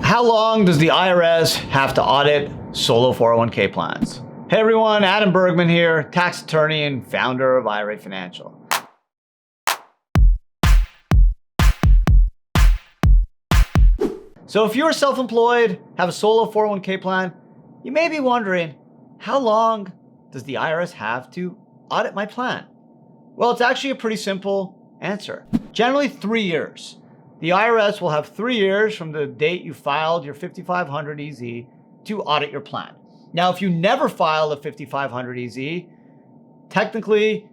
How long does the IRS have to audit solo 401k plans? Hey everyone, Adam Bergman here, tax attorney and founder of IRA Financial. So if you're self-employed, have a solo 401k plan, you may be wondering, how long does the IRS have to audit my plan? Well, it's actually a pretty simple answer. Generally 3 years. The IRS will have 3 years from the date you filed your 5500 EZ to audit your plan. Now, if you never file a 5500 EZ, technically,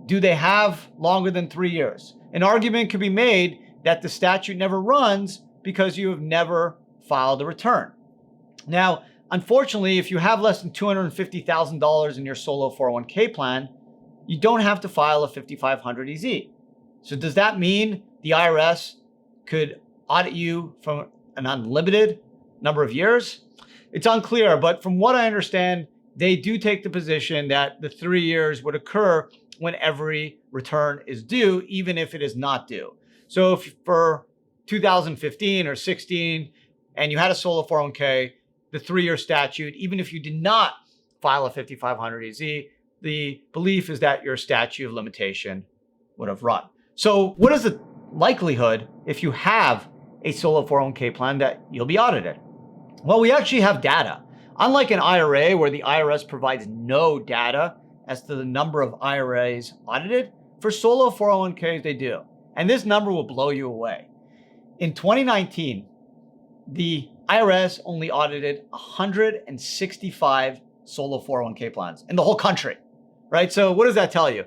do they have longer than 3 years? An argument could be made that the statute never runs because you have never filed a return. Now, unfortunately, if you have less than $250,000 in your solo 401k plan, you don't have to file a 5500 EZ. So does that mean the IRS could audit you from an unlimited number of years? It's unclear, but from what I understand, they do take the position that the 3 years would occur when every return is due, even if it is not due. So if for 2015 or 16, and you had a solo 401k, the 3-year statute, even if you did not file a 5500 EZ, the belief is that your statute of limitation would have run. So what is the likelihood if you have a solo 401k plan that you'll be audited? Well, we actually have data. Unlike an IRA where the IRS provides no data as to the number of IRAs audited, for solo 401ks they do. And this number will blow you away. In 2019, the IRS only audited 165 solo 401k plans in the whole country, right? So what does that tell you?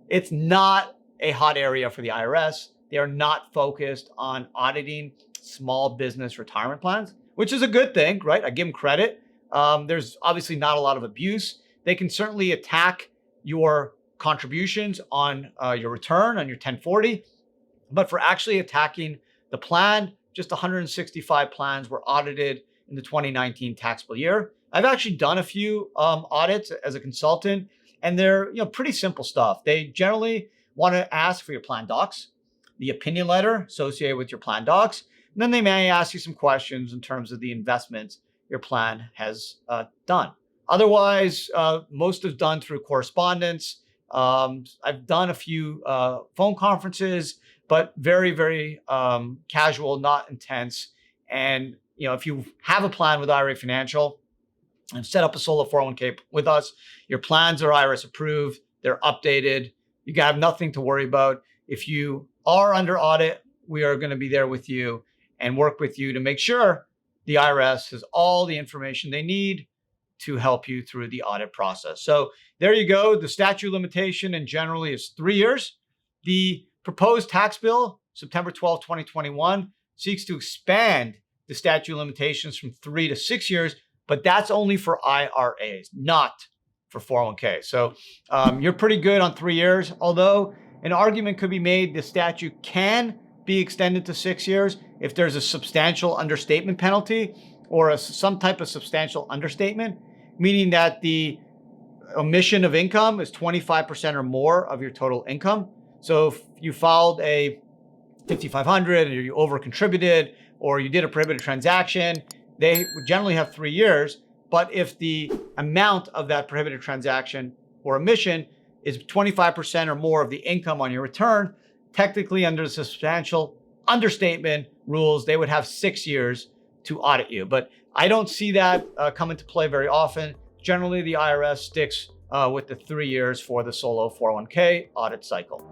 It's not a hot area for the IRS. They are not focused on auditing small business retirement plans, which is a good thing, right? I give them credit. There's obviously not a lot of abuse. They can certainly attack your contributions on your return, on your 1040. But for actually attacking the plan, just 165 plans were audited in the 2019 taxable year. I've actually done a few audits as a consultant, and they're pretty simple stuff. They generally want to ask for your plan docs, the opinion letter associated with your plan docs, and then they may ask you some questions in terms of the investments your plan has done. Otherwise, most is done through correspondence. I've done a few phone conferences, but very, very casual, not intense. And if you have a plan with IRA Financial and set up a solo 401k with us, your plans are IRS approved, they're updated, you have nothing to worry about. If you are under audit, we are going to be there with you and work with you to make sure the IRS has all the information they need to help you through the audit process. So there you go. The statute of limitation in generally is 3 years. The proposed tax bill, September 12, 2021, seeks to expand the statute of limitations from 3 to 6 years, but that's only for IRAs, not for 401k. So you're pretty good on 3 years, although an argument could be made the statute can be extended to 6 years if there's a substantial understatement penalty or some type of substantial understatement, meaning that the omission of income is 25% or more of your total income. So if you filed a 5500 or you over contributed or you did a prohibited transaction, they would generally have 3 years. But if the amount of that prohibited transaction or omission is 25% or more of the income on your return, technically under the substantial understatement rules, they would have 6 years to audit you. But I don't see that come into play very often. Generally, the IRS sticks with the 3 years for the solo 401k audit cycle.